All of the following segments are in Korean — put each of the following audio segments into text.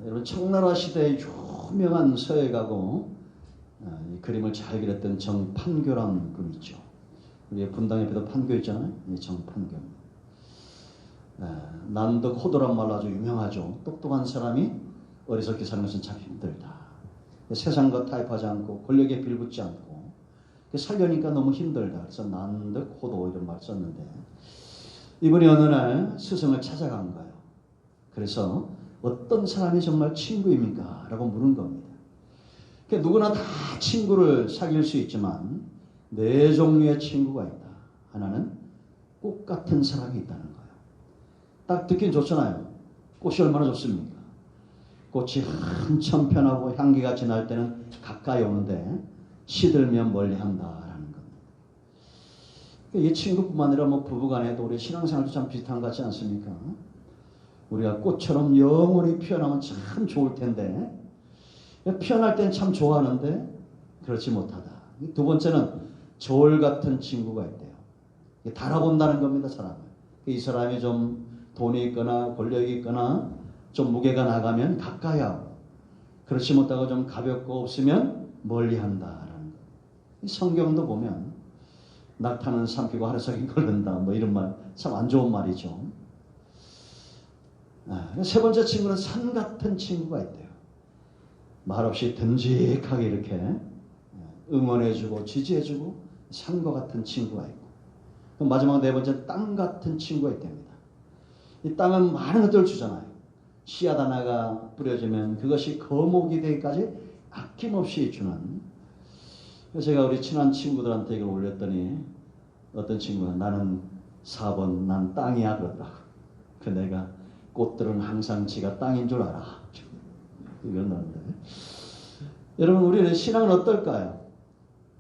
여러분 청나라 시대의 유명한 서예가고 이 그림을 잘 그렸던 정판교라는 분이 있죠. 우리 분당 옆에도 판교 있잖아요. 이 정판교. 난덕 호도란 말로 아주 유명하죠. 똑똑한 사람이 어리석게 사는 것은 참 힘들다. 세상과 타협하지 않고 권력에 빌붙지 않고 살려니까 너무 힘들다. 그래서 난덕 호도 이런 말 썼는데 이분이 어느 날 스승을 찾아간 거예요. 그래서 어떤 사람이 정말 친구입니까? 라고 물은 겁니다. 그러니까 누구나 다 친구를 사귈 수 있지만 네 종류의 친구가 있다. 하나는 꽃 같은 사람이 있다는 거예요. 딱 듣긴 좋잖아요. 꽃이 얼마나 좋습니까? 꽃이 한참 편하고 향기가 진할 때는 가까이 오는데 시들면 멀리 한다라는 겁니다. 이 친구뿐만 아니라 뭐 부부간에도 우리 신앙생활도 참 비슷한 것 같지 않습니까? 우리가 꽃처럼 영원히 피어나면 참 좋을 텐데 피어날 땐 참 좋아하는데 그렇지 못하다. 두 번째는 저울 같은 친구가 있대요. 달아본다는 겁니다. 사람을. 이 사람이 좀 돈이 있거나 권력이 있거나 좀 무게가 나가면 가까이 하고 그렇지 못하고 좀 가볍고 없으면 멀리 한다라는 거. 이 성경도 보면 낙타는 삼키고 하루살기 걸른다 뭐 이런 말 참 안 좋은 말이죠. 세 번째 친구는 산 같은 친구가 있대요. 말없이 듬직하게 이렇게 응원해주고 지지해주고 산과 같은 친구가 있고 그럼 마지막 네 번째 땅 같은 친구가 있답니다. 이 땅은 많은 것들을 주잖아요. 씨앗 하나가 뿌려지면 그것이 거목이 되기까지 아낌없이 주는. 그래서 제가 우리 친한 친구들한테 이걸 올렸더니 어떤 친구가 나는 4번 난 땅이야 그러더라고. 그 내가 꽃들은 항상 지가 땅인 줄 알아. 이건 나는데. 여러분 우리는 신앙은 어떨까요?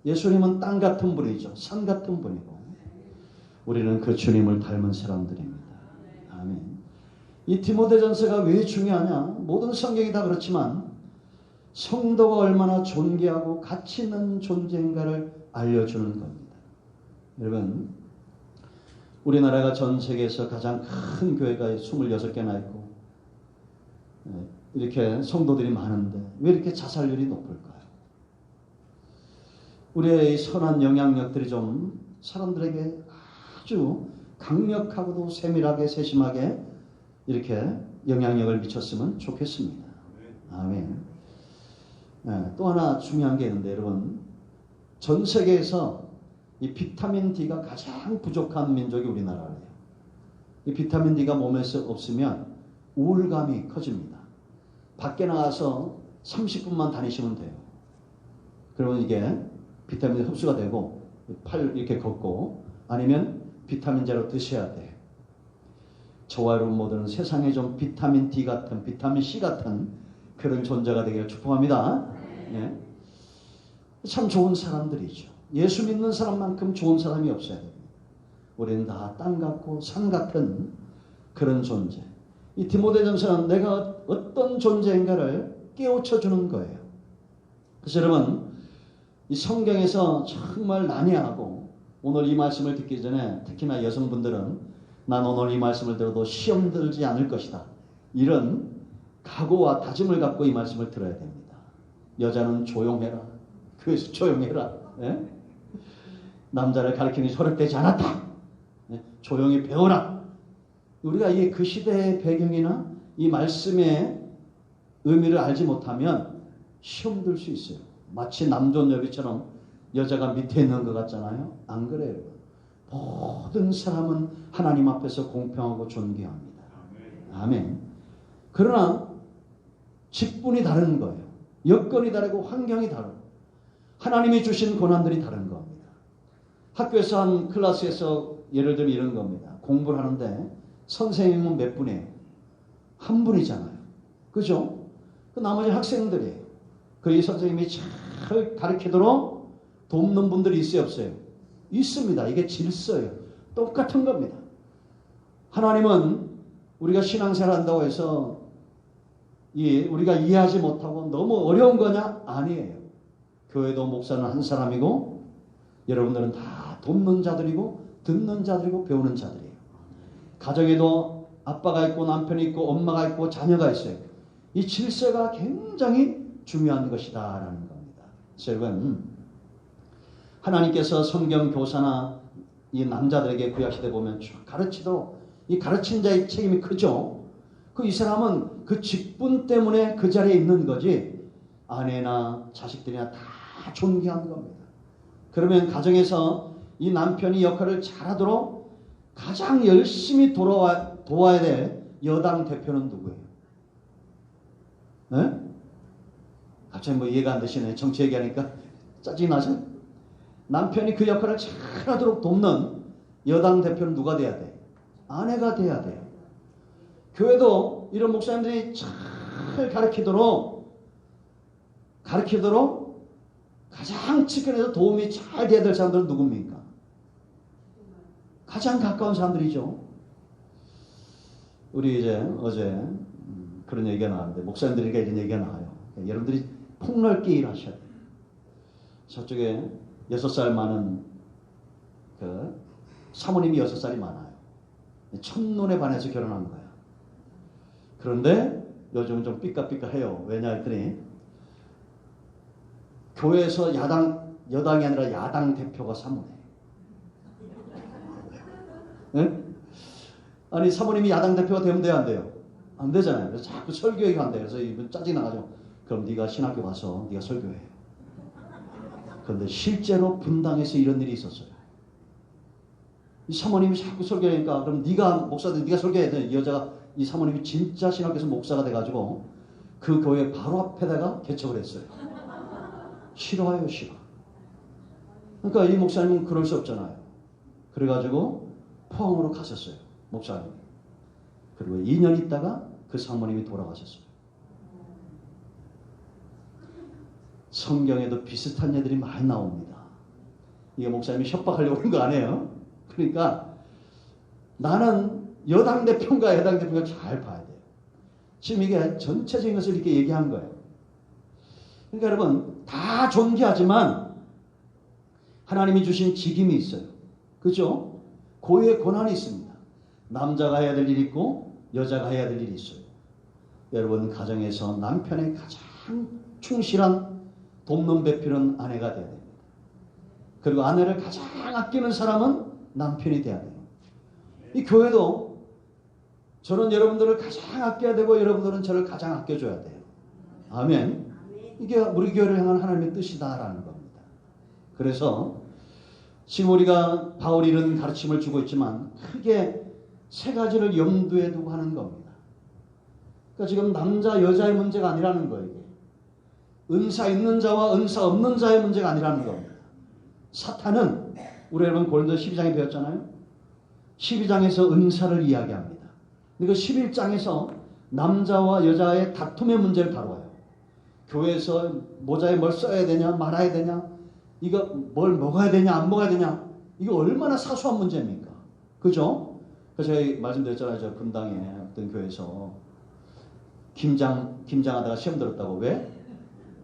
예수님은 땅 같은 분이죠. 산 같은 분이고 우리는 그 주님을 닮은 사람들입니다. 아멘. 이 디모데전서가 왜 중요하냐? 모든 성경이 다 그렇지만 성도가 얼마나 존귀하고 가치 있는 존재인가를 알려주는 겁니다. 여러분 우리나라가 전 세계에서 가장 큰 교회가 26개나 있고 이렇게 성도들이 많은데 왜 이렇게 자살률이 높을까요? 우리의 이 선한 영향력들이 좀 사람들에게 아주 강력하고도 세밀하게 세심하게 이렇게 영향력을 미쳤으면 좋겠습니다. 아멘. 또 하나 중요한 게 있는데 여러분 전 세계에서 이 비타민 D가 가장 부족한 민족이 우리나라예요. 이 비타민 D가 몸에서 없으면 우울감이 커집니다. 밖에 나가서 30분만 다니시면 돼요. 그러면 이게 비타민이 흡수가 되고 팔 이렇게 걷고 아니면 비타민제로 드셔야 돼요. 저와 여러분 모두는 세상에 좀 비타민 D 같은 비타민 C 같은 그런 존재가 되기를 축복합니다. 예. 참 좋은 사람들이죠. 예수 믿는 사람만큼 좋은 사람이 없어야 됩니다. 우리는 다 땅 같고 산 같은 그런 존재. 이 디모데전서는 내가 어떤 존재인가를 깨우쳐주는 거예요. 그래서 여러분 이 성경에서 정말 난해하고 오늘 이 말씀을 듣기 전에 특히나 여성분들은 난 오늘 이 말씀을 들어도 시험 들지 않을 것이다. 이런 각오와 다짐을 갖고 이 말씀을 들어야 됩니다. 여자는 조용해라. 그래서 조용해라. 예? 남자를 가르치는 게 소렵되지 않았다. 예? 조용히 배워라. 우리가 이게 그 시대의 배경이나 이 말씀의 의미를 알지 못하면 시험 들 수 있어요. 마치 남존여비처럼 여자가 밑에 있는 것 같잖아요. 안 그래요. 모든 사람은 하나님 앞에서 공평하고 존귀합니다. 아멘. 그러나 직분이 다른 거예요. 여건이 다르고 환경이 다르고 하나님이 주신 고난들이 다른 겁니다. 학교에서 한 클래스에서 예를 들면 이런 겁니다. 공부를 하는데 선생님은 몇 분이에요? 한 분이잖아요. 그죠? 그 나머지 학생들이에요. 그 이 선생님이 잘 가르치도록 돕는 분들이 있어요, 없어요? 있습니다. 이게 질서예요. 똑같은 겁니다. 하나님은 우리가 신앙생활 한다고 해서 우리가 이해하지 못하고 너무 어려운 거냐? 아니에요. 교회도 목사는 한 사람이고 여러분들은 다 돕는 자들이고 듣는 자들이고 배우는 자들이에요. 가정에도 아빠가 있고 남편이 있고 엄마가 있고 자녀가 있어요. 이 질서가 굉장히 중요한 것이다라는 겁니다. 여러분, 하나님께서 성경 교사나 이 남자들에게 구약시대 보면 가르치도록 이 가르친 자의 책임이 크죠. 그 이 사람은 그 직분 때문에 그 자리에 있는 거지 아내나 자식들이나 다 존경한 겁니다. 그러면 가정에서 이 남편이 역할을 잘하도록 가장 열심히 도와야 될 여당 대표는 누구예요? 네? 갑자기 뭐 이해가 안 되시네. 정치 얘기하니까 짜증이 나죠? 남편이 그 역할을 잘하도록 돕는 여당 대표는 누가 돼야 돼? 아내가 돼야 돼요. 교회도 이런 목사님들이 잘 가르치도록 가장 측근에서 도움이 잘 돼야 될 사람들은 누굽니까? 가장 가까운 사람들이죠. 우리 이제 어제 그런 얘기가 나왔는데 목사님들에게 이런 얘기가 나와요. 여러분들이 폭넓게 일하셔야 돼요. 저쪽에 6살 많은 그 사모님이 6살이 많아요. 첫눈에 반해서 결혼한 거야. 그런데 요즘은 좀 삐까삐까해요. 왜냐 했더니 교회에서 여당이 아니라 야당 대표가 사모네. 네? 아니 사모님이 야당 대표가 되면 돼요, 안 돼요? 안 되잖아요. 그래서 자꾸 설교에 간대요. 그래서 이분 짜증 나가지고 그럼 네가 신학교 가서 네가 설교해. 그런데 실제로 분당에서 이런 일이 있었어요. 이 사모님이 자꾸 설교하니까 그럼 네가 목사들 네가 설교해야 돼. 이 여자가 이 사모님이 진짜 신학교에서 목사가 돼가지고 그 교회 바로 앞에다가 개척을 했어요. 싫어요, 싫어. 그러니까 이 목사님은 그럴 수 없잖아요. 그래가지고 포항으로 가셨어요, 목사님. 그리고 2년 있다가 그 사모님이 돌아가셨어요. 성경에도 비슷한 예들이 많이 나옵니다. 이게 목사님이 협박하려고 그런 거 아니에요. 그러니까 나는 여당 대표인가 야당 대표인가 잘 봐야 돼요. 지금 이게 전체적인 것을 이렇게 얘기한 거예요. 그러니까 여러분 다 존귀하지만 하나님이 주신 직임이 있어요. 그렇죠? 고유의 권한이 있습니다. 남자가 해야 될 일이 있고 여자가 해야 될 일이 있어요. 여러분 가정에서 남편의 가장 충실한 돕는 배필은 아내가 돼야 됩니다. 그리고 아내를 가장 아끼는 사람은 남편이 돼야 돼요. 이 교회도 저는 여러분들을 가장 아껴야 되고 여러분들은 저를 가장 아껴줘야 돼요. 아멘. 이게 우리 교회를 향한 하나님의 뜻이다라는 겁니다. 그래서 지금 우리가 바울이 이런 가르침을 주고 있지만 크게 세 가지를 염두에 두고 하는 겁니다. 그러니까 지금 남자 여자의 문제가 아니라는 거예요. 이게. 은사 있는 자와 은사 없는 자의 문제가 아니라는 겁니다. 사탄은 우리 여러분 고린도 12장에 배웠잖아요. 12장에서 은사를 이야기합니다. 그리고 11장에서 남자와 여자의 다툼의 문제를 다루어요. 교회에서 모자에 뭘 써야 되냐 말아야 되냐 이거 뭘 먹어야 되냐 안 먹어야 되냐 이거 얼마나 사소한 문제입니까? 그죠? 그래서 제가 말씀드렸잖아요. 저 분당에 어떤 교회에서 김장하다가 시험 들었다고. 왜?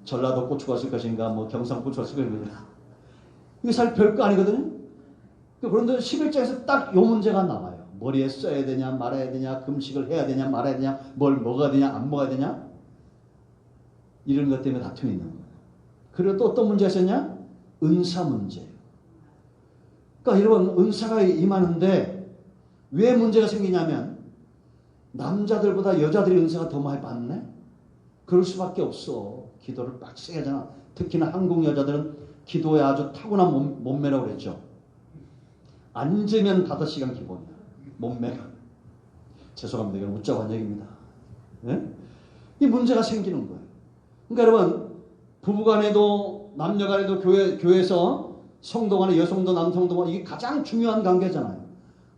전라도 고추가 쓸 것인가 뭐 경상 고추가 쓸 것인가. 이게 사실 별거 아니거든요. 그런데 11장에서 딱 이 문제가 나와요. 머리에 써야 되냐 말아야 되냐 금식을 해야 되냐 말아야 되냐 뭘 먹어야 되냐 안 먹어야 되냐 이런 것 때문에 다툼이 있는 거예요. 그리고 또 어떤 문제가 있었냐? 은사 문제. 그러니까 여러분 은사가 임하는데 왜 문제가 생기냐면 남자들보다 여자들이 은사가 더 많이 받네? 그럴 수밖에 없어. 기도를 빡세게 하잖아. 특히나 한국 여자들은 기도에 아주 타고난 몸매라고 그랬죠. 앉으면 5시간 기본이야. 몸매가. 죄송합니다. 이건 웃자고 한 얘기입니다. 네? 이 문제가 생기는 거예요. 그러니까 여러분 부부간에도 남녀간에도 교회에서 성도간에 여성도 남성도 이게 가장 중요한 관계잖아요.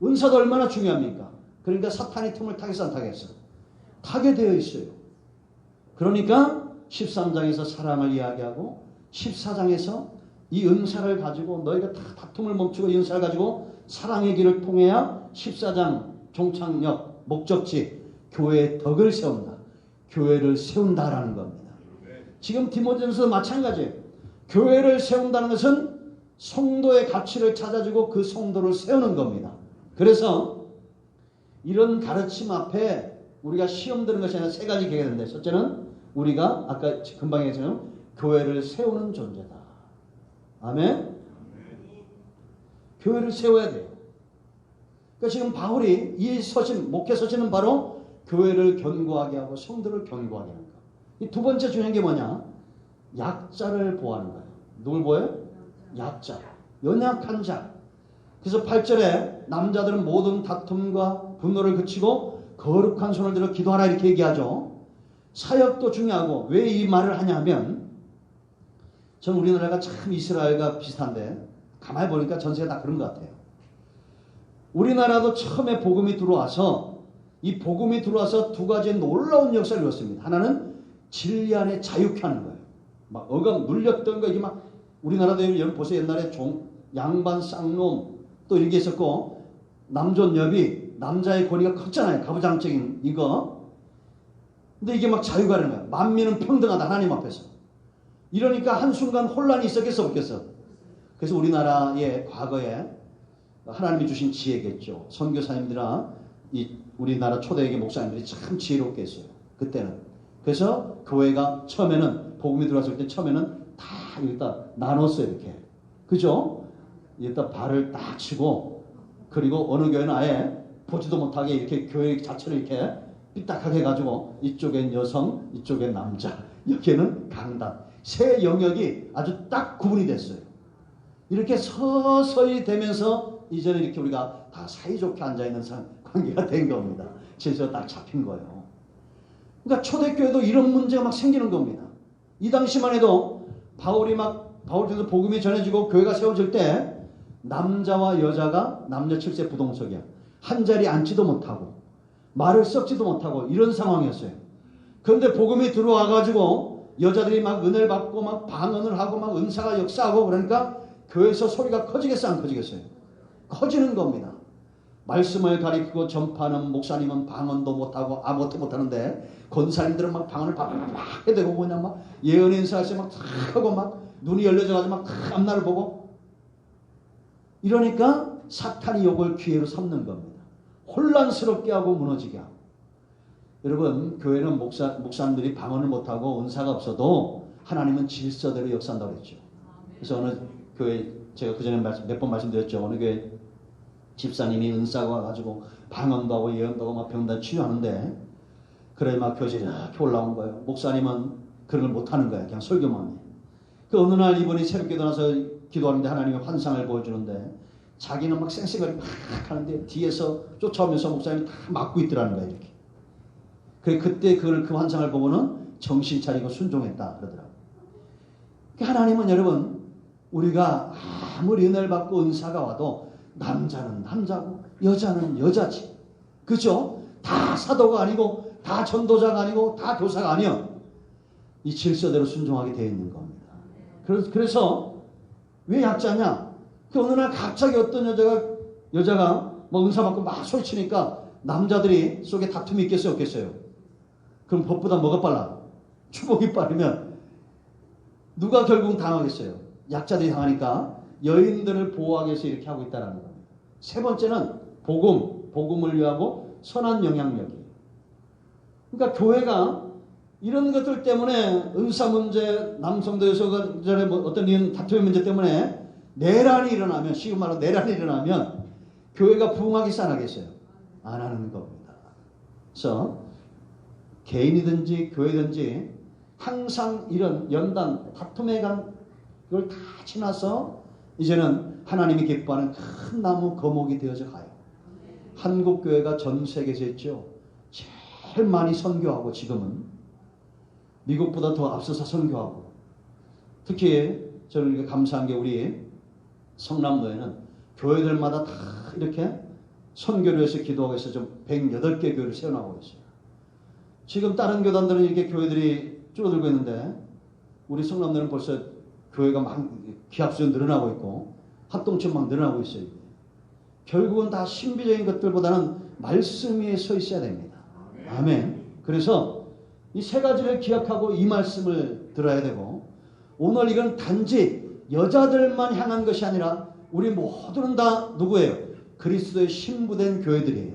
은사도 얼마나 중요합니까? 그러니까 사탄이 틈을 타겠어 안 타겠어? 타게 되어 있어요. 그러니까 13장에서 사랑을 이야기하고 14장에서 이 은사를 가지고 너희가 다 다툼을 멈추고 이 은사를 가지고 사랑의 길을 통해야 14장 종착역 목적지 교회의 덕을 세운다. 교회를 세운다라는 겁니다. 지금 디모데전서 마찬가지예요. 교회를 세운다는 것은 성도의 가치를 찾아주고 그 성도를 세우는 겁니다. 그래서 이런 가르침 앞에 우리가 시험 드는 것이 아니라 세 가지 계획이 되는데, 첫째는 우리가 아까 금방 얘기했지만 교회를 세우는 존재다. 아멘. 교회를 세워야 돼요. 그러니까 지금 바울이 이 서신, 목회 서신은 바로 교회를 견고하게 하고 성도를 견고하게 하는 거. 이 두 번째 중요한 게 뭐냐? 약자를 보호하는 거예요. 누굴 보호해요? 약자. 연약한 자. 그래서 8절에 남자들은 모든 다툼과 분노를 그치고 거룩한 손을 들어 기도하라 이렇게 얘기하죠. 사역도 중요하고 왜 이 말을 하냐면, 저는 우리나라가 참 이스라엘과 비슷한데 가만히 보니까 전 세계 다 그런 것 같아요. 우리나라도 처음에 복음이 들어와서 이 복음이 들어와서 두 가지 놀라운 역사를 이뤘습니다. 하나는 진리 안에 자유케 하는 거예요. 막 억압 눌렸던 거 이게 막 우리나라도 여러분 보세요. 옛날에 양반 쌍놈 또 이렇게 있었고 남존 여비 남자의 권위가 컸잖아요. 가부장적인 이거. 근데 이게 막 자유가 되는 거야. 만민은 평등하다 하나님 앞에서. 이러니까 한순간 혼란이 있었겠어 없겠어. 그래서 우리나라의 과거에 하나님이 주신 지혜겠죠. 선교사님들이나 이 우리나라 초대교회 목사님들이 참 지혜롭게 했어요. 그때는. 그래서 교회가 처음에는 복음이 들어왔을 때 처음에는 다 일단 나눴어요. 이렇게. 그죠? 일단 발을 딱 치고 그리고 어느 교회는 아예 보지도 못하게 이렇게 교회 자체를 이렇게 삐딱하게 해가지고 이쪽엔 여성, 이쪽엔 남자, 여기에는 강단. 세 영역이 아주 딱 구분이 됐어요. 이렇게 서서히 되면서 이제는 이렇게 우리가 다 사이좋게 앉아있는 관계가 된 겁니다. 질서가 딱 잡힌 거예요. 그러니까 초대교회도 이런 문제가 막 생기는 겁니다. 이 당시만 해도 바울에서 복음이 전해지고 교회가 세워질 때 남자와 여자가 남녀 7세 부동석이야. 한 자리에 앉지도 못하고 말을 섞지도 못하고 이런 상황이었어요. 그런데 복음이 들어와가지고 여자들이 막 은혜를 받고 막 방언을 하고 막 은사가 역사하고 그러니까 교회에서 소리가 커지겠어 안 커지겠어요? 커지는 겁니다. 말씀을 가리키고 전파하는 목사님은 방언도 못하고 아무것도 못하는데 권사님들은 막 방언을 막 해대고 그냥 막 예언 인사할 때 막 하고 막 눈이 열려져가지고 막 앞날을 보고 이러니까 사탄이 이걸 기회로 삼는 겁니다. 혼란스럽게 하고 무너지게 하고. 여러분 교회는 목사님들이 방언을 못하고 은사가 없어도 하나님은 질서대로 역사한다고 했죠. 그래서 어느 교회 제가 그전에 몇 번 말씀드렸죠. 어느 교회 집사님이 은사가 와가지고 방언도 하고 예언도 하고 막 병단 치유하는데 그래 막 교실이 이렇게 올라온 거예요. 목사님은 그런 걸 못하는 거예요. 그냥 설교만 해. 그 어느 날 이분이 새벽에 일어나서 기도하는데 하나님이 환상을 보여주는데 자기는 막 쌩쌩거리고 막 하는데 뒤에서 쫓아오면서 목사님이 다 막고 있더라는 거예요. 이렇게. 그때 그 환상을 보고는 정신 차리고 순종했다 그러더라고요. 하나님은 여러분 우리가 아무리 은혜를 받고 은사가 와도 남자는 남자고 여자는 여자지. 그죠? 다 사도가 아니고 다 전도자가 아니고 다 교사가 아니요. 이 질서대로 순종하게 되어 있는 겁니다. 그래서 왜 약자냐? 어느 날 갑자기 어떤 여자가 뭐 은사 받고 막 소리치니까 남자들이 속에 다툼이 있겠어요 없겠어요? 그럼 법보다 뭐가 빨라? 추복이 빠르면 누가 결국 당하겠어요? 약자들이 당하니까 여인들을 보호하기 위해서 이렇게 하고 있다는 겁니다. 세 번째는 복음을 위하고 선한 영향력이에요. 그러니까 교회가 이런 것들 때문에 은사 문제, 남성도 여성간의 어떤 이런 다툼의 문제 때문에 내란이 일어나면, 쉬운 말로 내란이 일어나면 교회가 부흥하겠어 안 하겠어요? 안 하는 겁니다. 그래서 개인이든지 교회든지 항상 이런 연단, 다툼에 간 그걸 다 지나서 이제는 하나님이 기뻐하는 큰 나무 거목이 되어져 가요. 한국 교회가 전 세계에서 있죠. 제일 많이 선교하고 지금은 미국보다 더 앞서서 선교하고 특히 저는 감사한 게 우리 성남도에는 교회들마다 다 이렇게 선교를 위해서 기도하고 있어서 좀 108개 교회를 세워나가고 있어요. 지금 다른 교단들은 이렇게 교회들이 줄어들고 있는데 우리 성남도는 벌써 교회가 막 기합수요 늘어나고 있고 합동체 막 늘어나고 있어요. 결국은 다 신비적인 것들보다는 말씀 위에 서 있어야 됩니다. 아멘. 그래서 이 세 가지를 기억하고 이 말씀을 들어야 되고 오늘 이건 단지 여자들만 향한 것이 아니라 우리 모두는 다 누구예요? 그리스도의 신부된 교회들이에요.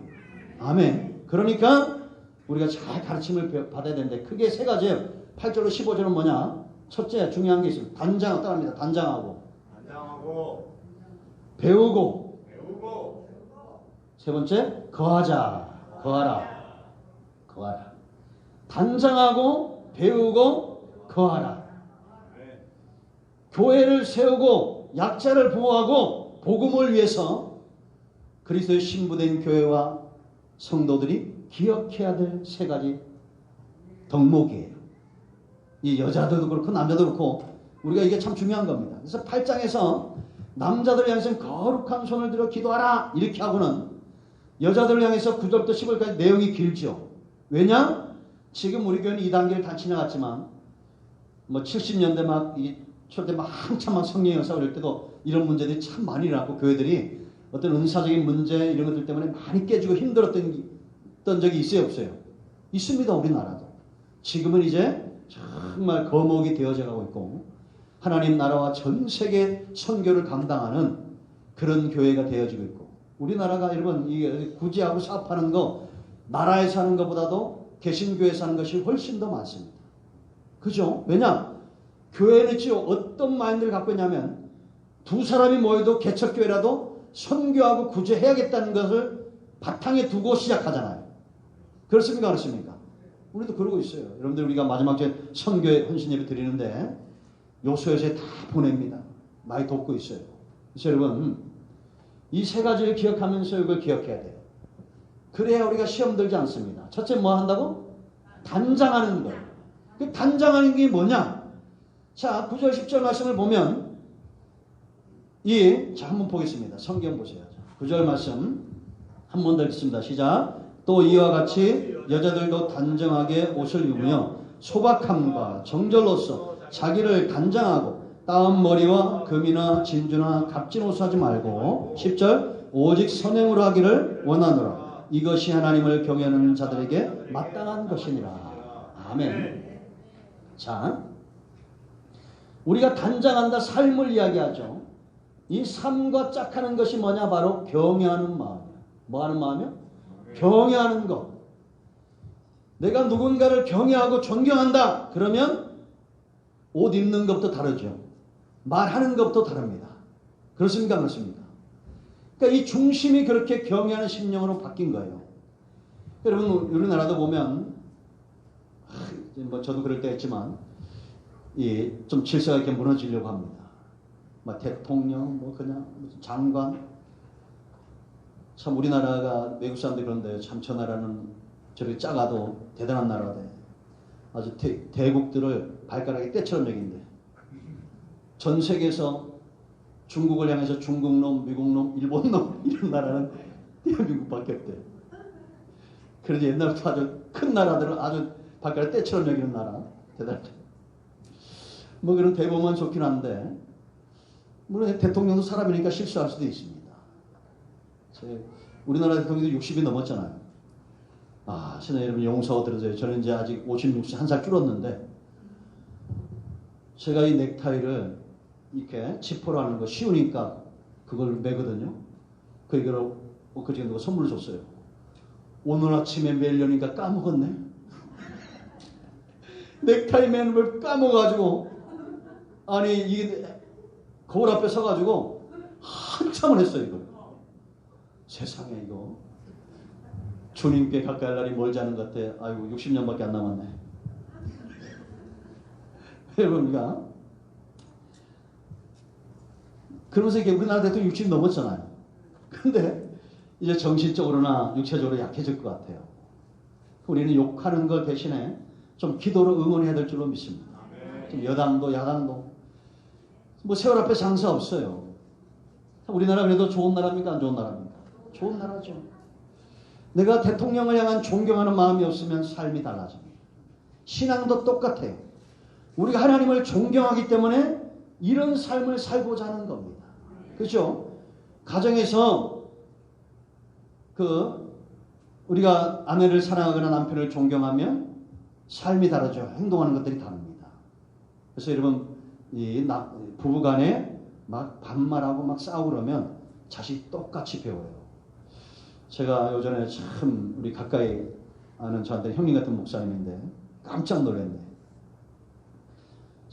아멘. 그러니까 우리가 잘 가르침을 받아야 되는데 크게 세 가지예요. 8절로 15절은 뭐냐? 첫째 중요한 게 있습니다. 단장 따라합니다. 단장하고 배우고 세 번째 거하라. 단장하고 배우고 거하라. 교회를 세우고 약자를 보호하고 복음을 위해서 그리스도의 신부된 교회와 성도들이 기억해야 될 세 가지 덕목이에요. 이 여자들도 그렇고 남자도 그렇고 우리가 이게 참 중요한 겁니다. 그래서 8장에서 남자들을 향해서 거룩한 손을 들어 기도하라 이렇게 하고는 여자들을 향해서 9절부터 10절까지 내용이 길죠. 왜냐? 지금 우리 교회는 2단계를 다 지나갔지만 뭐 70년대 막 초대 막 한참 막 성령 역사 그럴 때도 이런 문제들이 참 많이 일어났고 교회들이 어떤 은사적인 문제 이런 것들 때문에 많이 깨지고 힘들었던 적이 있어요 없어요? 있습니다. 우리나라도. 지금은 이제 정말 거목이 되어져 가고 있고 하나님 나라와 전 세계 선교를 감당하는 그런 교회가 되어지고 있고 우리나라가 여러분 이게 구제하고 사업하는 거 나라에서 하는 것보다도 개신교회에서 하는 것이 훨씬 더 많습니다. 그죠? 왜냐? 교회는 지금 어떤 마인드를 갖고 있냐면 두 사람이 모여도 개척교회라도 선교하고 구제해야겠다는 것을 바탕에 두고 시작하잖아요. 그렇습니까? 그렇습니까? 우리도 그러고 있어요. 여러분들 우리가 마지막 주에 선교에 헌신 예배 드리는데 요소에서 다 보냅니다. 많이 돕고 있어요. 그래서 여러분 이 세 가지를 기억하면서 이걸 기억해야 돼요. 그래야 우리가 시험 들지 않습니다. 첫째 뭐 한다고? 단장하는 거예요. 그 단장하는 게 뭐냐? 자 9절 10절 말씀을 보면 자 한번 보겠습니다. 성경 보세요. 9절 말씀 한 번 더 읽습니다. 시작. 또 이와 같이 여자들도 단정하게 옷을 입으며 소박함과 정절로서 자기를 단장하고 따은 머리와 금이나 진주나 값진 옷을 하지 말고 10절 오직 선행으로 하기를 원하노라. 이것이 하나님을 경외하는 자들에게 마땅한 것이니라. 아멘. 자, 우리가 단장한다 삶을 이야기하죠. 이 삶과 짝하는 것이 뭐냐? 바로 경외하는 마음이야. 뭐 하는 마음이요? 경외하는 것. 내가 누군가를 경외하고 존경한다. 그러면 옷 입는 것부터 다르죠. 말하는 것부터 다릅니다. 그렇습니까? 그렇습니까? 그러니까 이 중심이 그렇게 경외하는 심령으로 바뀐 거예요. 여러분 우리나라도 보면 뭐 저도 그럴 때 했지만 좀 질서가 이렇게 무너지려고 합니다. 뭐 대통령, 뭐 그냥 장관. 참 우리나라가 외국 사람들이 그런데 참 저 나라는 저렇게 작아도 대단한 나라대. 아주 대국들을 발가락에 때처럼 여긴대. 전 세계에서 중국을 향해서 중국놈, 미국놈, 일본놈 이런 나라는 대한민국밖에 없대. 그래서 옛날부터 아주 큰 나라들은 아주 발가락 때처럼 여기는 나라. 대단하죠. 뭐 그런 대범한 좋긴 한데 물론 대통령도 사람이니까 실수할 수도 있습니다. 우리나라 대통령도 60이 넘었잖아요. 신의 여러분 용서 들으세요. 저는 이제 아직 56세 한 살 줄었는데 제가 이 넥타이를 이렇게 지퍼로 하는 거 쉬우니까 그걸 매거든요. 이거를 그저께 누가 선물로 줬어요. 오늘 아침에 매려니까 까먹었네. 넥타이 매는 걸 까먹어가지고 이게 거울 앞에 서가지고 한참을 했어요. 이걸. 세상에 이거 주님께 가까이 할 날이 멀지 않은 것 같아. 아이고 60년밖에 안 남았네. 여러분가 그러면서 이게 우리나라 대통령 60 넘었잖아요. 근데 이제 정신적으로나 육체적으로 약해질 것 같아요. 우리는 욕하는 것 대신에 좀 기도로 응원해야 될 줄로 믿습니다. 좀 여당도 야당도 뭐 세월 앞에 장사 없어요. 우리나라 그래도 좋은 나라입니까? 안 좋은 나라입니까? 좋은 나라죠. 내가 대통령을 향한 존경하는 마음이 없으면 삶이 달라집니다. 신앙도 똑같아요. 우리가 하나님을 존경하기 때문에 이런 삶을 살고자 하는 겁니다. 그렇죠? 가정에서 우리가 아내를 사랑하거나 남편을 존경하면 삶이 다르죠. 행동하는 것들이 다릅니다. 그래서 여러분 부부간에 막 반말하고 막 싸우고 그러면 자식이 똑같이 배워요. 제가 요전에 참 우리 가까이 아는 저한테 형님 같은 목사님인데 깜짝 놀랐네.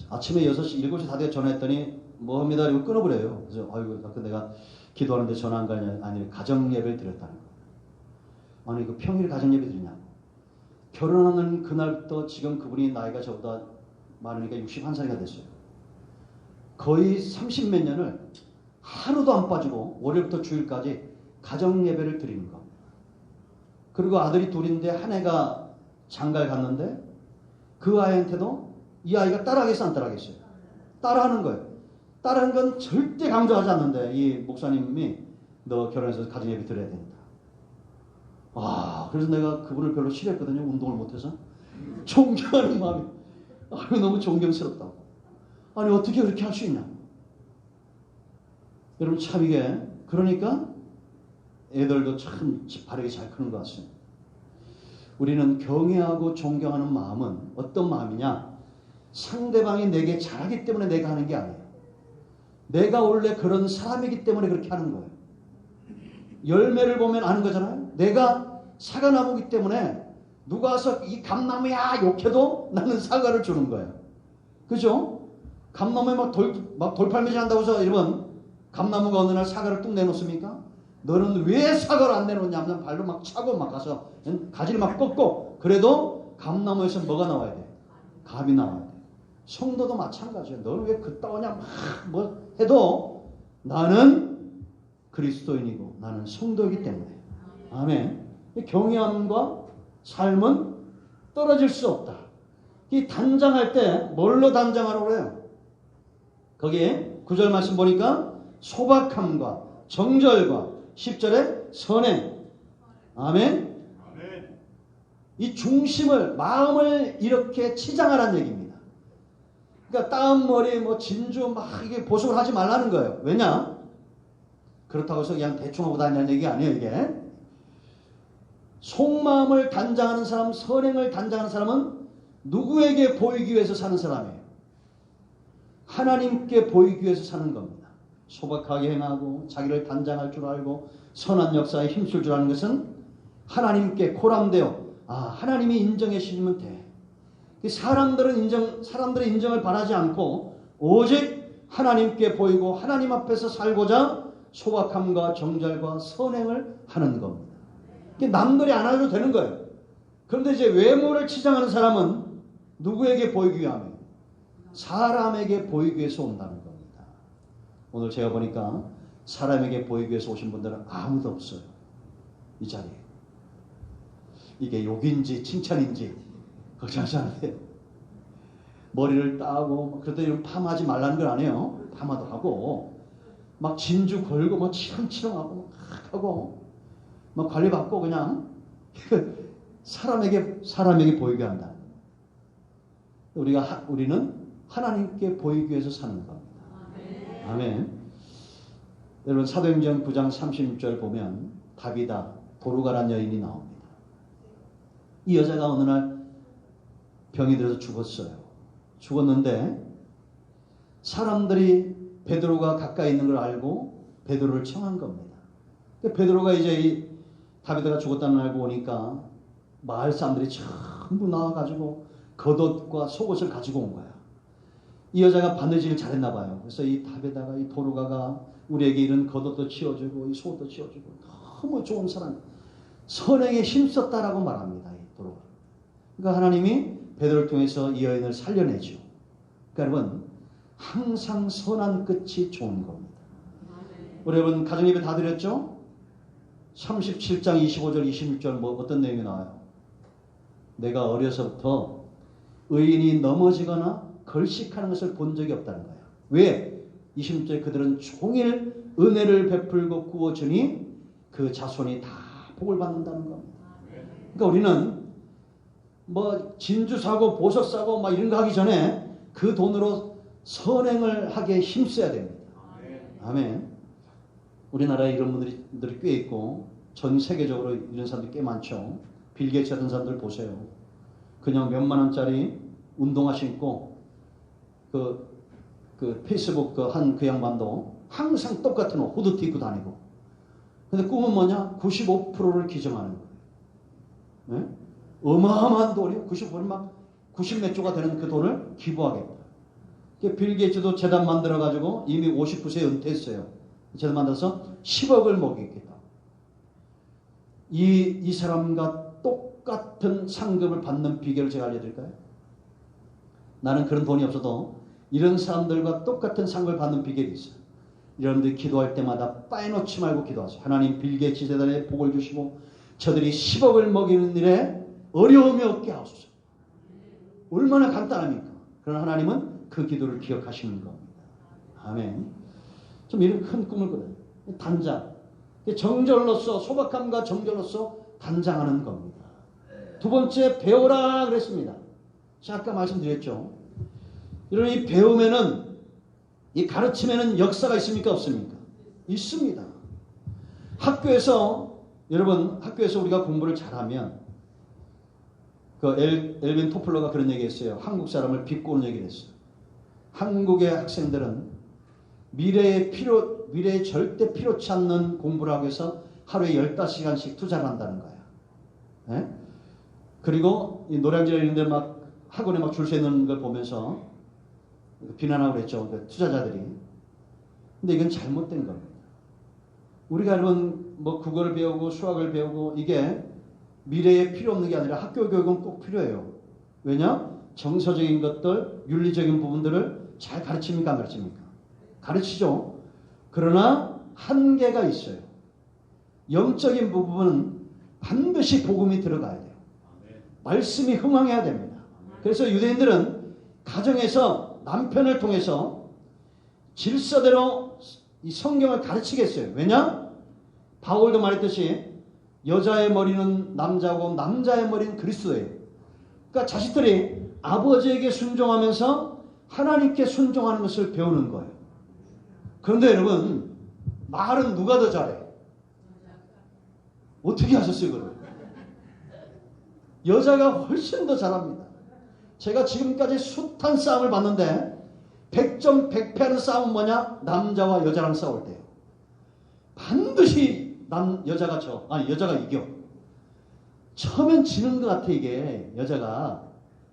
아침에 6시, 7시 다 돼서 전화했더니 뭐합니다. 이거 끊어버려요. 그래서 아이고 내가 기도하는데 전화 안 가냐. 아니 가정 예배를 드렸다는 거. 아니 그 평일 가정 예배 드리냐고. 결혼하는 그날부터 지금 그분이 나이가 저보다 많으니까 61살이가 됐어요. 거의 30몇 년을 하루도 안 빠지고 월요일부터 주일까지 가정 예배를 드리는 겁니다. 그리고 아들이 둘인데 한 애가 장가를 갔는데 그 아이한테도 이 아이가 따라하겠어 안 따라하겠어요? 따라하는 거예요. 따라하는 건 절대 강조하지 않는데 이 목사님이 너 결혼해서 가정 예배 드려야 된다. 그래서 내가 그분을 별로 싫어했거든요. 운동을 못해서. 존경하는 마음이 너무 존경스럽다고. 아니 어떻게 그렇게 할 수 있냐. 여러분 참 이게 그러니까 애들도 참 바르게 잘 크는 것 같습니다. 우리는 경외하고 존경하는 마음은 어떤 마음이냐. 상대방이 내게 잘하기 때문에 내가 하는 게 아니에요. 내가 원래 그런 사람이기 때문에 그렇게 하는 거예요. 열매를 보면 아는 거잖아요. 내가 사과나무기 때문에 누가 와서 이 감나무야 욕해도 나는 사과를 주는 거예요. 그죠? 감나무에 막 돌팔매질 한다고 해서 여러분 감나무가 어느 날 사과를 뚝 내놓습니까? 너는 왜 사과를 안 내놓냐면 발로 막 차고 막 가서 가지를 막 꺾고 그래도 감나무에서 뭐가 나와야 돼? 감이 나와야 돼. 성도도 마찬가지예요. 너는 왜 그따오냐 막 뭐 해도 나는 그리스도인이고 나는 성도이기 때문에. 아멘. 경외함과 삶은 떨어질 수 없다. 이 단장할 때 뭘로 단장하라고 그래요? 거기에 9절 말씀 보니까 소박함과 정절과 10절에 선행. 아멘. 이 중심을 마음을 이렇게 치장하라는 얘기입니다. 그러니까 따은 머리 뭐 진주 막 이게 보석을 하지 말라는 거예요. 왜냐? 그렇다고 해서 그냥 대충 하고 다니는 얘기 아니에요. 이게 속마음을 단장하는 사람, 선행을 단장하는 사람은 누구에게 보이기 위해서 사는 사람이에요? 하나님께 보이기 위해서 사는 겁니다. 소박하게 행하고 자기를 단장할 줄 알고 선한 역사에 힘쓸 줄 아는 것은 하나님께 코람되어 하나님이 인정해 주시면 돼. 사람들의 인정을 바라지 않고 오직 하나님께 보이고 하나님 앞에서 살고자 소박함과 정절과 선행을 하는 겁니다. 남들이 안 해도 되는 거예요. 그런데 이제 외모를 치장하는 사람은 누구에게 보이기 위함이에요? 사람에게 보이기 위해서 온다는 겁니다. 오늘 제가 보니까 사람에게 보이기 위해서 오신 분들은 아무도 없어요. 이 자리에. 이게 욕인지 칭찬인지 걱정하지 않으세요. 머리를 따고 그랬더니 파마하지 말라는 건 아니에요. 파마도 하고 막 진주 걸고 막 치렁치렁하고 막 하고 막 관리받고 그냥 사람에게 보이게 한다. 우리는 하나님께 보이기 위해서 사는 겁니다. 아멘. 여러분 사도행전 9장 36절 보면 다비다 도루가란 여인이 나옵니다. 이 여자가 어느 날 병이 들어서 죽었어요. 죽었는데 사람들이 베드로가 가까이 있는 걸 알고 베드로를 청한 겁니다. 베드로가 이제 이 다비드가 죽었다는 걸 알고 오니까 마을 사람들이 전부 나와가지고 겉옷과 속옷을 가지고 온 거야. 이 여자가 바느질을 잘했나 봐요. 그래서 이 다비다가 이 도루가가 우리에게 이런 겉옷도 치워주고 이 속옷도 치워주고 너무 좋은 사람, 선행에 힘썼다라고 말합니다. 이 도루가. 그러니까 하나님이 베드로를 통해서 이 여인을 살려내죠. 그러니까 여러분 항상 선한 끝이 좋은 겁니다. 우리 여러분 가정예배 다 드렸죠? 37장 25절 26절 뭐 어떤 내용이 나와요? 내가 어려서부터 의인이 넘어지거나 걸식하는 것을 본 적이 없다는 거예요. 왜? 26절에 그들은 종일 은혜를 베풀고 구워주니 그 자손이 다 복을 받는다는 겁니다. 그러니까 우리는 뭐 진주 사고 보석 사고 막 이런 거 하기 전에 그 돈으로 선행을 하게 힘써야 됩니다. 아멘. 우리나라에 이런 분들이 꽤 있고 전 세계적으로 이런 사람들이 꽤 많죠. 빌 게이츠 같은 사람들 보세요. 그냥 몇만 원짜리 운동화 신고 그 페이스북 그 양반도 항상 똑같은 옷 후드티 입고 다니고. 근데 꿈은 뭐냐? 95%를 기증하는 거예요. 네? 어마어마한 돈이요. 90몇 막 90몇 조가 되는 그 돈을 기부하겠다. 빌 게이츠도 재단 만들어가지고 이미 59세 은퇴했어요. 재단 만들어서 10억을 먹이겠다. 이 사람과 똑같은 상급을 받는 비결을 제가 알려드릴까요? 나는 그런 돈이 없어도 이런 사람들과 똑같은 상급을 받는 비결이 있어요. 여러분들이 기도할 때마다 빠져놓지 말고 기도하세요. 하나님 빌 게이츠 재단에 복을 주시고 저들이 10억을 먹이는 일에 어려움이 없게 하소서. 얼마나 간단합니까? 그러나 하나님은 그 기도를 기억하시는 겁니다. 아멘. 좀 이런 큰 꿈을 꾸어요. 단장. 정절로서 소박함과 정절로서 단장하는 겁니다. 두 번째 배우라 그랬습니다. 제가 아까 말씀드렸죠. 이런 이 배움에는 이 가르침에는 역사가 있습니까 없습니까? 있습니다. 학교에서 여러분 학교에서 우리가 공부를 잘하면 그 엘빈 토플러가 그런 얘기했어요. 한국 사람을 비꼬는 얘기를 했어요. 한국의 학생들은 미래에 절대 필요치 않는 공부를 하기 위해서 하루에 15시간씩 투자를 한다는 거야. 네? 그리고 이 노량진에 있는데 막 학원에 막 줄 서 있는 걸 보면서 비난하고 그랬죠. 그 투자자들이. 근데 이건 잘못된 겁니다. 우리가 여러분 뭐 국어를 배우고 수학을 배우고 이게 미래에 필요 없는 게 아니라 학교 교육은 꼭 필요해요. 왜냐? 정서적인 것들, 윤리적인 부분들을 잘 가르칩니까? 안 가르칩니까? 가르치죠. 그러나 한계가 있어요. 영적인 부분은 반드시 복음이 들어가야 돼요. 말씀이 흥황해야 됩니다. 그래서 유대인들은 가정에서 남편을 통해서 질서대로 이 성경을 가르치겠어요. 왜냐? 바울도 말했듯이 여자의 머리는 남자고 남자의 머리는 그리스도예요. 그러니까 자식들이 아버지에게 순종하면서 하나님께 순종하는 것을 배우는 거예요. 그런데 여러분 말은 누가 더 잘해? 어떻게 하셨어요 그걸? 여자가 훨씬 더 잘합니다. 제가 지금까지 숱한 싸움을 봤는데 100점 100패하는 싸움은 뭐냐? 남자와 여자랑 싸울 때요. 반드시 여자가 여자가 이겨. 처음엔 지는 것 같아 이게. 여자가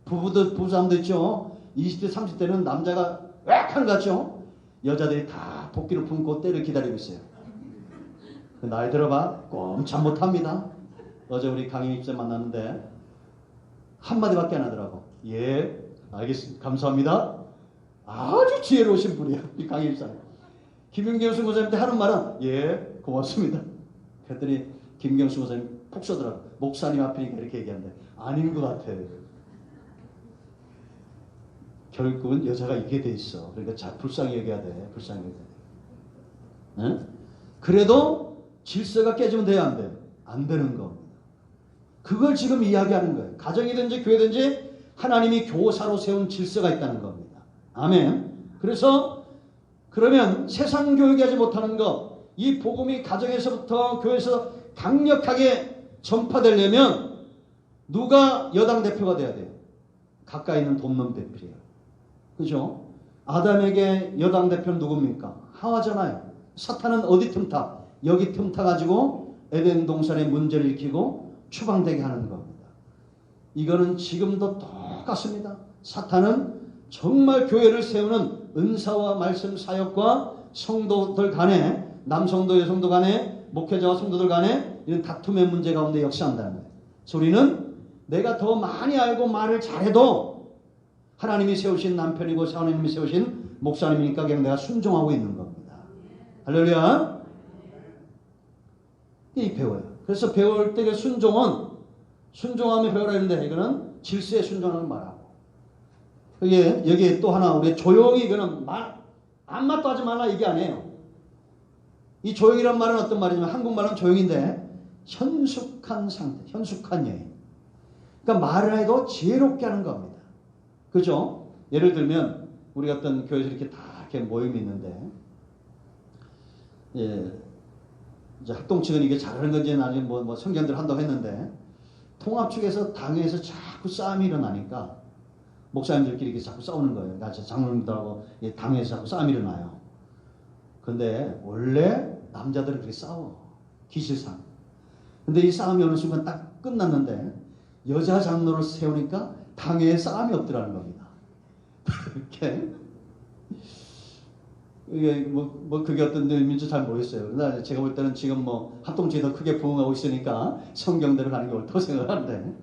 부부싸움도 있죠. 20대 30대는 남자가 웩 하는 것 같죠. 여자들이 다 복귀를 품고 때를 기다리고 있어요. 나이 들어봐 꼼짝 못합니다. 어제 우리 강희 입사 만났는데 한마디밖에 안 하더라고. 예 알겠습니다. 감사합니다. 아주 지혜로우신 분이에요. 이 강희 입사님. 김윤경 선생님한테 하는 말은 예 고맙습니다. 그랬더니 김경수 목사님 푹 쏘더라고. 목사님 앞이니까 이렇게 얘기하는데 아닌 것 같아. 결국은 여자가 이게 돼 있어. 그러니까 잘 불쌍히 여겨야 돼. 불쌍히 여겨야 돼. 응? 그래도 질서가 깨지면 돼야 안 돼? 안 되는 겁니다. 그걸 지금 이야기하는 거예요. 가정이든지 교회든지 하나님이 교사로 세운 질서가 있다는 겁니다. 아멘. 그래서 그러면 세상 교육이 하지 못하는 것, 이 복음이 가정에서부터 교회에서 강력하게 전파되려면 누가 여당 대표가 돼야 돼요? 가까이 있는 돕는 대표예요. 그죠? 아담에게 여당 대표는 누굽니까? 하와잖아요. 사탄은 어디 틈타? 여기 틈타 가지고 에덴 동산의 문제를 일으키고 추방되게 하는 겁니다. 이거는 지금도 똑같습니다. 사탄은 정말 교회를 세우는 은사와 말씀 사역과 성도들 간에 남성도 여성도 간에 목회자와 성도들 간에 이런 다툼의 문제 가운데 역사한다는 거예요. 그래서 우리는 내가 더 많이 알고 말을 잘해도 하나님이 세우신 남편이고 하나님이 세우신 목사님이니까 그냥 내가 순종하고 있는 겁니다. 할렐루야. 이 배워요. 그래서 배울 때 순종은 순종하며 배우라 했는데 이거는 질서에 순종하는 말하고 여기에 또 하나 우리 조용히 이거는 아무것도 하지 말라 이게 아니에요. 이 조용이란 말은 어떤 말이냐면 한국말은 조용인데 현숙한 상태, 현숙한 여인. 그러니까 말을 해도 지혜롭게 하는 겁니다. 그죠? 예를 들면 우리 어떤 교회에서 이렇게 다 이렇게 모임이 있는데 이제 합동 측은 이게 잘하는 건지는 아니면 뭐 성견들 한다고 했는데 통합 측에서 당회에서 자꾸 싸움이 일어나니까 목사님들끼리 이렇게 자꾸 싸우는 거예요. 그러니까 장로님들하고 당회에서 자꾸 싸움이 일어나요. 근데 원래 남자들은 그렇게 싸워. 기실상. 근데 이 싸움이 어느 순간 딱 끝났는데 여자 장로를 세우니까 당회에 싸움이 없더라는 겁니다. 이렇게. 이게 그게 어떤 의미인지 잘 모르겠어요. 그러나 제가 볼 때는 지금 합동주의 더 크게 부흥하고 있으니까 성경대로 가는 게 옳다고 생각을 하는데.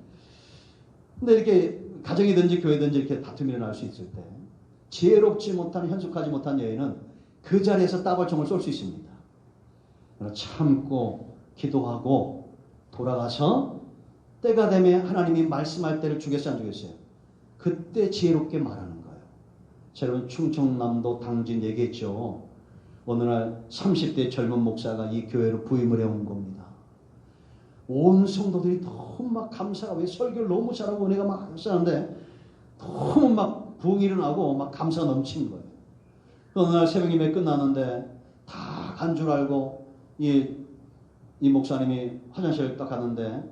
근데 이렇게 가정이든지 교회든지 이렇게 다툼이 일어날 수 있을 때 지혜롭지 못한, 현숙하지 못한 여인은 그 자리에서 따발총을 쏠 수 있습니다. 참고 기도하고 돌아가서 때가 되면 하나님이 말씀할 때를 주겠어요, 안 주겠어요? 그때 지혜롭게 말하는 거예요. 여러분, 충청남도 당진 얘기했죠. 어느 날 30대 젊은 목사가 이 교회로 부임을 해온 겁니다. 온 성도들이 너무 막 감사가, 왜 설교를 너무 잘하고 은혜가 막 하는데 너무 막 부흥이 일어나고 막 감사가 넘치는 거예요. 어느 날 새벽 예배 끝났는데 다 간 줄 알고 이 목사님이 화장실 딱 갔는데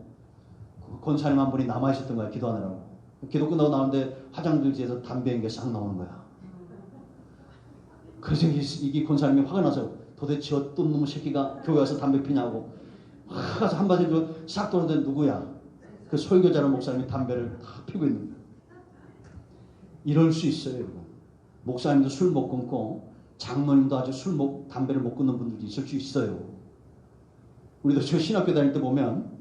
권사님 한 분이 남아있었던 거야, 기도하느라고. 기도 끝나고 나오는데 화장실에서 담배 연기 싹 나오는 거야. 그래서 이 권사님이 화가 나서 도대체 어떤 놈의 새끼가 교회 와서 담배 피냐고 가서 한 바지로 싹 돌아다니 누구야? 그 설교자는 목사님이 담배를 다 피고 있는 거야. 이럴 수 있어요, 여러분. 목사님도 술 못 끊고 장모님도 아주 담배를 못 끊는 분들도 있을 수 있어요. 우리도 저 신학교 다닐 때 보면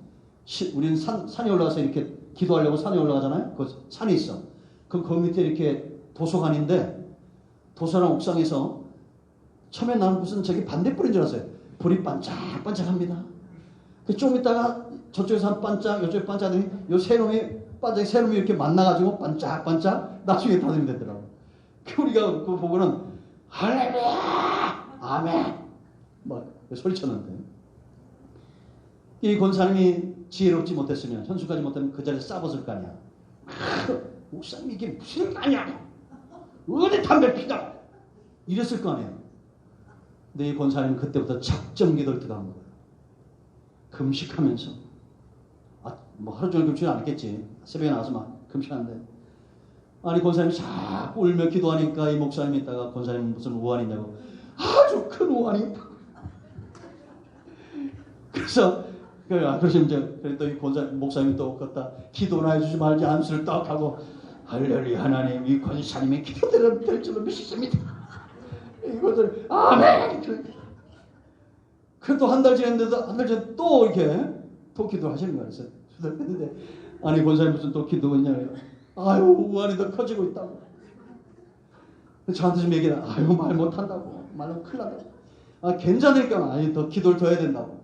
우리는 산에 올라가서 이렇게 기도하려고 산에 올라가잖아요. 그 산이 있어. 그럼 그 밑에 이렇게 도서관인데 도서관 옥상에서 처음에 나는 무슨 저기 반딧불인 줄 알았어요. 불이 반짝반짝합니다. 좀 있다가 저쪽에서 한 반짝, 이쪽에 반짝하더니 요 세 놈이 이렇게 만나가지고 반짝반짝 나중에 닫으면 되더라고. 우리가 그거 보고는 할렐루야! 아멘! 막 소리쳤는데. 이 권사님이 지혜롭지 못했으면, 현숙하지 못하면 그 자리에 싸웠을 거 아니야. 목사님 이게 무슨 아니야? 어디 담배 피다? 이랬을 거 아니에요. 근데 이 권사님은 그때부터 작정 기도를 들어간 거예요. 금식하면서. 하루 종일 금식은 안 했겠지. 새벽에 나와서 막 금식하는데. 아니, 권사님이 자꾸 울며 기도하니까 이 목사님이 있다가 권사님 무슨 우환이 있냐고. 아주 큰 우환이 있다. 그래서 그러시면 또 이 목사님이 또 걷다 기도나 해주지 말지 안수를 딱 하고 할렐루야 하나님 이 권사님의 기도대로 될 줄로 믿습니다. 이것을 아멘. 그래도 한 달 지났는데도 한 달 전에 또 이렇게 또 기도를 하시는 거예요. 그래서 했는데 아니 권사님 무슨 또 기도가 있냐고요. 아유 우환이 더 커지고 있다고. 저한테 좀 얘기해. 아유 말 못한다고. 말하면 큰일 난다고. 괜찮으니까 아니 더 기도를 더 해야 된다고.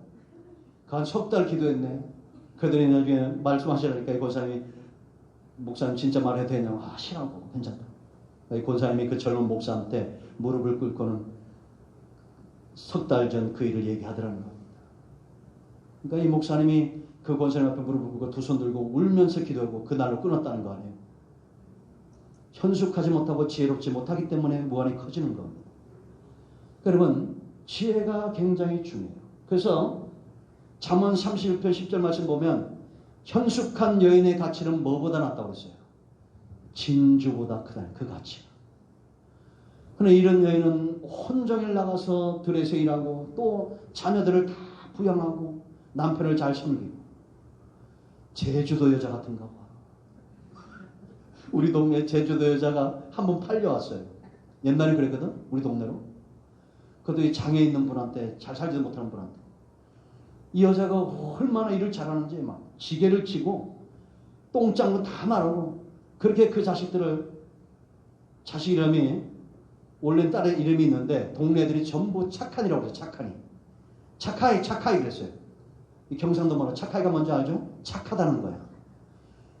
한 석 달 기도했네. 그들이 나중에 말씀하시라니까 이 권사님이 목사님 진짜 말해도 되냐고. 하시라고. 괜찮다. 이 권사님이 그 젊은 목사한테 무릎을 꿇고는 석 달 전 그 일을 얘기하더라는 겁니다. 그러니까 이 목사님이 그 권사님 앞에 무릎을 꿇고 두 손 들고 울면서 기도하고 그날로 끊었다는 거 아니에요. 현숙하지 못하고 지혜롭지 못하기 때문에 무한히 커지는 겁니다. 여러분 지혜가 굉장히 중요해요. 그래서 잠언 31편 10절 말씀 보면 현숙한 여인의 가치는 뭐보다 낫다고 했어요. 진주보다 크다는 그 가치가. 그런데 이런 여인은 온종일 나가서 들에서 일하고 또 자녀들을 다 부양하고 남편을 잘 섬기고 제주도 여자 같은가 봐. 우리 동네 제주도 여자가 한 번 팔려왔어요. 옛날에 그랬거든. 우리 동네로. 그것도 이 장애 있는 분한테 잘 살지도 못하는 분한테. 이 여자가 얼마나 일을 잘하는지 막 지게를 치고 똥장도 다 말하고 그렇게 그 자식들을 자식 이름이 원래 딸의 이름이 있는데 동네 애들이 전부 착한이라고 그래요. 착하이 그랬어요. 이 경상도 말로 착하이가 뭔지 알죠? 착하다는 거야.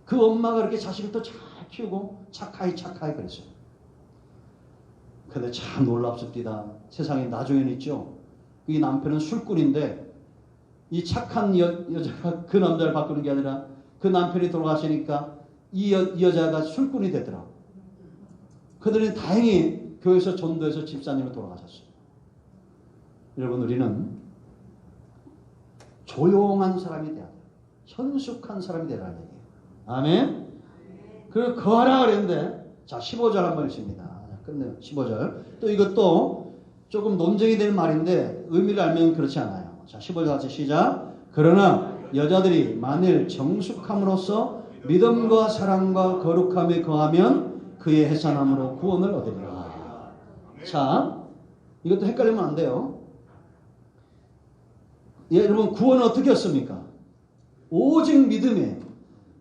그 엄마가 그렇게 자식을 또 잘 키우고 착하이 그랬어요. 근데 참 놀랍습니다. 세상에 나중에는 있죠. 이 남편은 술꾼인데 이 착한 여자가 그 남자를 바꾸는 게 아니라 그 남편이 돌아가시니까 이 여자가 술꾼이 되더라고. 그들은 다행히 교회에서 전도해서 집사님을 돌아가셨어요. 여러분 우리는 조용한 사람이 돼야 돼요. 현숙한 사람이 되라는 얘기예요. 아멘. 그걸 거하라 그랬는데 자 15절 한번 읽습니다. 끝내요. 15절. 또 이것도 조금 논쟁이 되는 말인데 의미를 알면 그렇지 않아요. 자 15절 같이 시작. 그러나 여자들이 만일 정숙함으로써 믿음과 사랑과 거룩함에 거하면 그의 해산함으로 구원을 얻으리라. 자, 이것도 헷갈리면 안 돼요. 예, 여러분, 구원은 어떻게 했습니까? 오직 믿음이에요.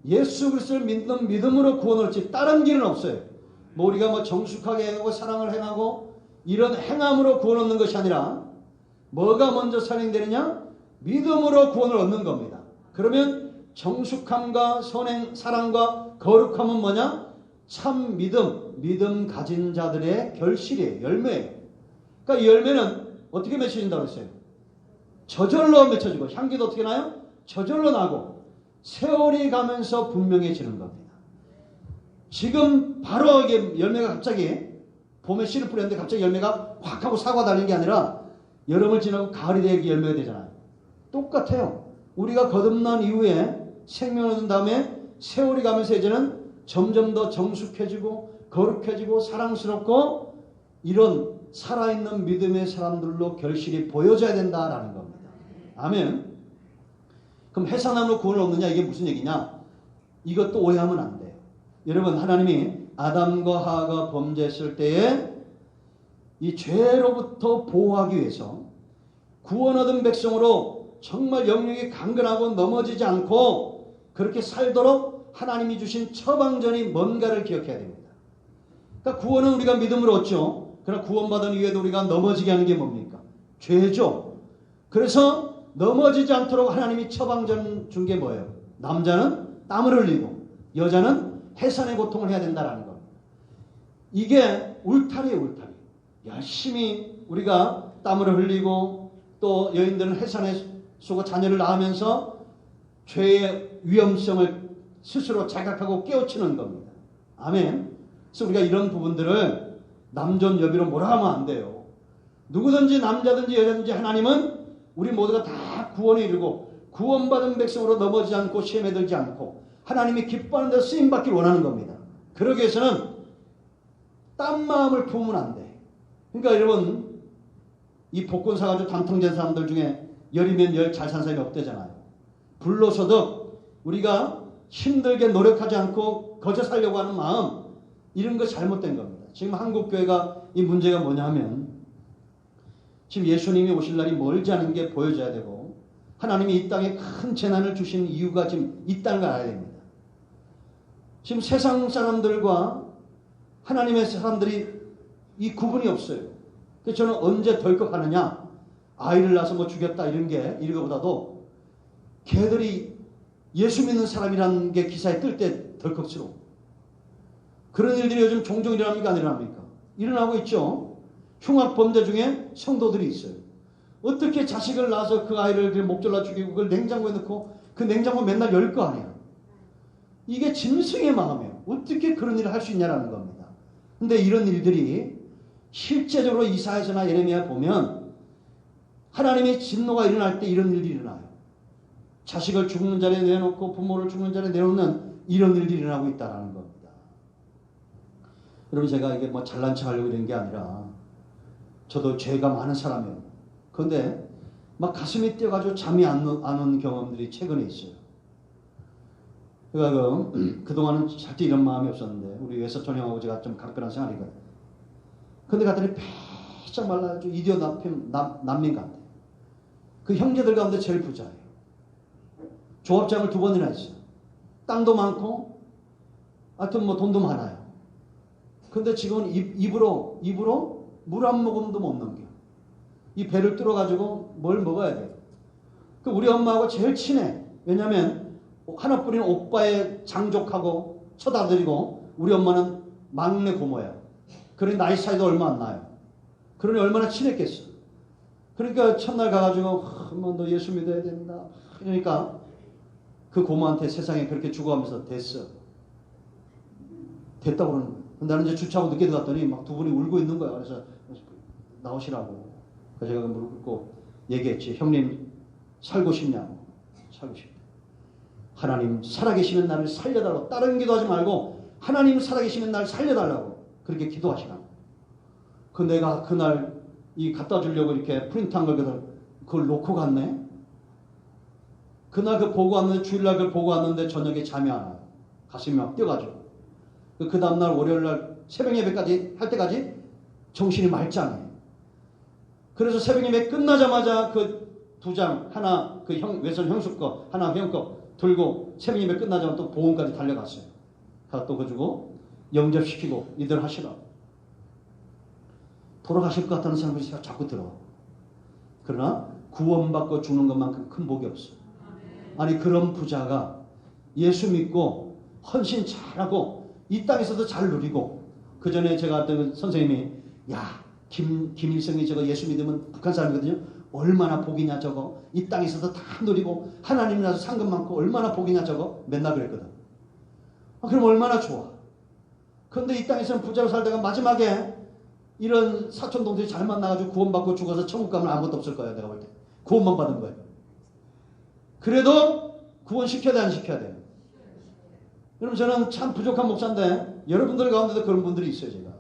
예수 그리스도를 믿는 믿음으로 구원을 얻지 다른 길은 없어요. 뭐 우리가 뭐 정숙하게 행하고 사랑을 행하고 이런 행함으로 구원 얻는 것이 아니라 뭐가 먼저 선행되느냐? 믿음으로 구원을 얻는 겁니다. 그러면 정숙함과 선행, 사랑과 거룩함은 뭐냐? 참 믿음 가진 자들의 결실이에요. 열매예요. 그러니까 이 열매는 어떻게 맺혀진다고 했어요? 저절로 맺혀지고 향기도 어떻게 나요? 저절로 나고 세월이 가면서 분명해지는 겁니다. 지금 바로 이게 열매가 갑자기 봄에 씨를 뿌렸는데 갑자기 열매가 확 하고 사과 달린 게 아니라 여름을 지나고 가을이 되게 열매가 되잖아요. 똑같아요. 우리가 거듭난 이후에 생명을 얻은 다음에 세월이 가면서 이제는 점점 더 정숙해지고 거룩해지고 사랑스럽고 이런 살아있는 믿음의 사람들로 결실이 보여져야 된다라는 겁니다. 아멘. 그럼 해산함으로 구원을 얻느냐 이게 무슨 얘기냐? 이것도 오해하면 안 돼요. 여러분, 하나님이 아담과 하와가 범죄했을 때에 이 죄로부터 보호하기 위해서 구원 얻은 백성으로 정말 영역이 강건하고 넘어지지 않고 그렇게 살도록 하나님이 주신 처방전이 뭔가를 기억해야 됩니다. 그러니까 구원은 우리가 믿음으로 얻죠. 그러나 구원받은 이후에도 우리가 넘어지게 하는 게 뭡니까? 죄죠. 그래서 넘어지지 않도록 하나님이 처방전 준 게 뭐예요? 남자는 땀을 흘리고 여자는 해산의 고통을 해야 된다라는 겁니다. 이게 울타리예요, 울타리. 열심히 우리가 땀을 흘리고 또 여인들은 해산에 쏘고 자녀를 낳으면서 죄의 위험성을 스스로 자각하고 깨우치는 겁니다. 아멘. 그래서 우리가 이런 부분들을 남존여비로 몰아가면 안 돼요. 누구든지 남자든지 여자든지 하나님은 우리 모두가 다 구원에 이르고 구원받은 백성으로 넘어지지 않고 시험에 들지 않고 하나님이 기뻐하는 데서 쓰임받기를 원하는 겁니다. 그러기 위해서는 딴 마음을 품으면 안 돼. 그러니까 여러분, 이 복권 사가지고 단통된 사람들 중에 열이면 열 잘 산 사람이 없대잖아요. 불로소득, 우리가 힘들게 노력하지 않고 거저 살려고 하는 마음, 이런 거 잘못된 겁니다. 지금 한국교회가 이 문제가 뭐냐면 지금 예수님이 오실 날이 멀지 않은 게 보여져야 되고 하나님이 이 땅에 큰 재난을 주신 이유가 지금 있다는 걸 알아야 됩니다. 지금 세상 사람들과 하나님의 사람들이 이 구분이 없어요. 그래서 저는 언제 덜컥하느냐, 아이를 낳아서 뭐 죽였다 이런 것보다도 걔들이 예수 믿는 사람이라는 게 기사에 뜰 때 덜컥스러워. 그런 일들이 요즘 종종 일어납니까? 안 일어납니까? 일어나고 있죠. 흉악 범죄 중에 성도들이 있어요. 어떻게 자식을 낳아서 그 아이를 목졸라 죽이고 그걸 냉장고에 넣고 그 냉장고 맨날 열 거 아니야. 이게 짐승의 마음이에요. 어떻게 그런 일을 할 수 있냐라는 겁니다. 근데 이런 일들이 실제적으로 이사야서나 예레미야 보면 하나님의 진노가 일어날 때 이런 일들이 일어나요. 자식을 죽는 자리에 내놓고 부모를 죽는 자리에 내놓는 이런 일들이 일어나고 있다는 겁니다. 여러분, 제가 이게 뭐 잘난 척 하려고 이런 게 아니라 저도 죄가 많은 사람이에요. 그런데 막 가슴이 뛰어가지고 잠이 안 오는 경험들이 최근에 있어요. 그러니까 그동안은 절대 이런 마음이 없었는데 우리 외사촌 형하고 제가 좀 가끈한 생활이거든요. 근데 갔더니 빼짝 말라가지고 이디오 난민 같아. 그 형제들 가운데 제일 부자예요. 조합장을 2번이나 했어요. 땅도 많고 하여튼 뭐 돈도 많아요. 근데 지금은 입으로 물 한 모금도 못 넘겨. 이 배를 뚫어가지고 뭘 먹어야 돼요. 그 우리 엄마하고 제일 친해. 왜냐면 하나뿐인 오빠의 장족하고 쳐다드리고 우리 엄마는 막내 고모야. 그러니 나이 차이도 얼마 안 나요. 그러니 얼마나 친했겠어. 그러니까 첫날 가가지고 너 예수 믿어야 된다. 그러니까 그 고모한테 세상에 그렇게 죽어가면서 됐어. 됐다고 그러는 거야. 나는 이제 주차하고 늦게 들어갔더니 막 2분이 울고 있는 거야. 그래서 나오시라고. 그래서 제가 무릎 꿇고 얘기했지. 형님 살고 싶냐고. 살고 싶다. 하나님 살아계시면 나를 살려달라고. 다른 기도하지 말고 하나님 살아계시면 나를 살려달라고. 그렇게 기도하시라고. 그 내가 그날 이 갖다 주려고 이렇게 프린트한 걸 그걸 놓고 갔네. 그날 그 보고 왔는데 주일날 그걸 보고 왔는데 저녁에 잠이 안 와요. 가슴이 막 뛰어가지고 그 다음날 월요일날 새벽 예배까지 할 때까지 정신이 말짱해. 그래서 새벽 예배 끝나자마자 그 2장 하나 그 외손 형수 거 하나 형 거 들고 새벽 예배 끝나자마자 또 보험까지 달려갔어요. 가서 또 그거 주고 영접시키고 이들 하시라. 돌아가실 것 같다는 생각이 자꾸 들어. 그러나 구원받고 죽는 것만큼 큰 복이 없어. 아니 그런 부자가 예수 믿고 헌신 잘하고 이 땅에서도 잘 누리고 그 전에 제가 했던 선생님이 야 김일성이 저거 예수 믿으면 북한 사람이거든요. 얼마나 복이냐 저거. 이 땅에서도 다 누리고 하나님 나라에서 상금 많고 얼마나 복이냐 저거. 맨날 그랬거든. 그럼 얼마나 좋아. 그런데 이 땅에서는 부자로 살다가 마지막에 이런 사촌 동생이 잘 만나가지고 구원받고 죽어서 천국 가면 아무것도 없을 거예요. 내가 볼 때. 구원만 받은 거예요. 그래도 구원시켜야 돼 안 시켜야 돼요? 여러분 저는 참 부족한 목사인데 여러분들 가운데도 그런 분들이 있어요. 제가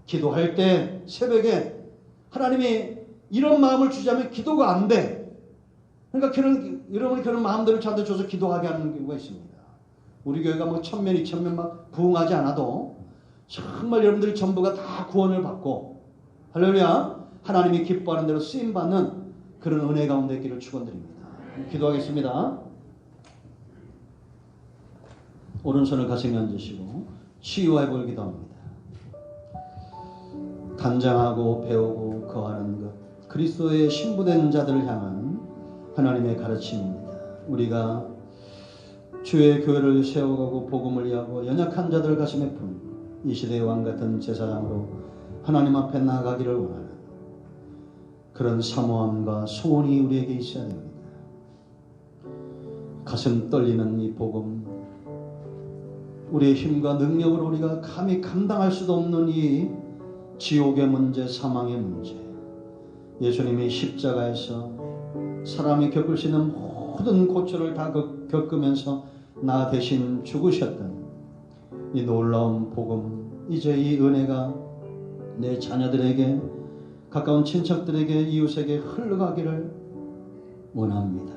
기도할 때 새벽에 하나님이 이런 마음을 주자면 기도가 안 돼. 그러니까 여러분이 그런 마음들을 저한테 줘서 기도하게 하는 경우가 있습니다. 우리 교회가 뭐 1000명 2000명 막 부흥하지 않아도 정말 여러분들이 전부가 다 구원을 받고 할렐루야 하나님이 기뻐하는 대로 쓰임받는 그런 은혜 가운데 있기를 축원드립니다. 기도하겠습니다. 오른손을 가슴에 얹으시고 치유해 볼 기도합니다. 단장하고 배우고 거하는 것 그리스도의 신부된 자들을 향한 하나님의 가르침입니다. 우리가 주의 교회를 세워가고 복음을 이하고 연약한 자들 가슴에 품 이 시대의 왕같은 제사장으로 하나님 앞에 나아가기를 원하는 그런 사모함과 소원이 우리에게 있어야 됩니다. 가슴 떨리는 이 복음 우리의 힘과 능력으로 우리가 감히 감당할 수도 없는 이 지옥의 문제, 사망의 문제 예수님이 십자가에서 사람이 겪을 수 있는 모든 고초를 다 겪으면서 나 대신 죽으셨던 이 놀라운 복음 이제 이 은혜가 내 자녀들에게 가까운 친척들에게 이웃에게 흘러가기를 원합니다.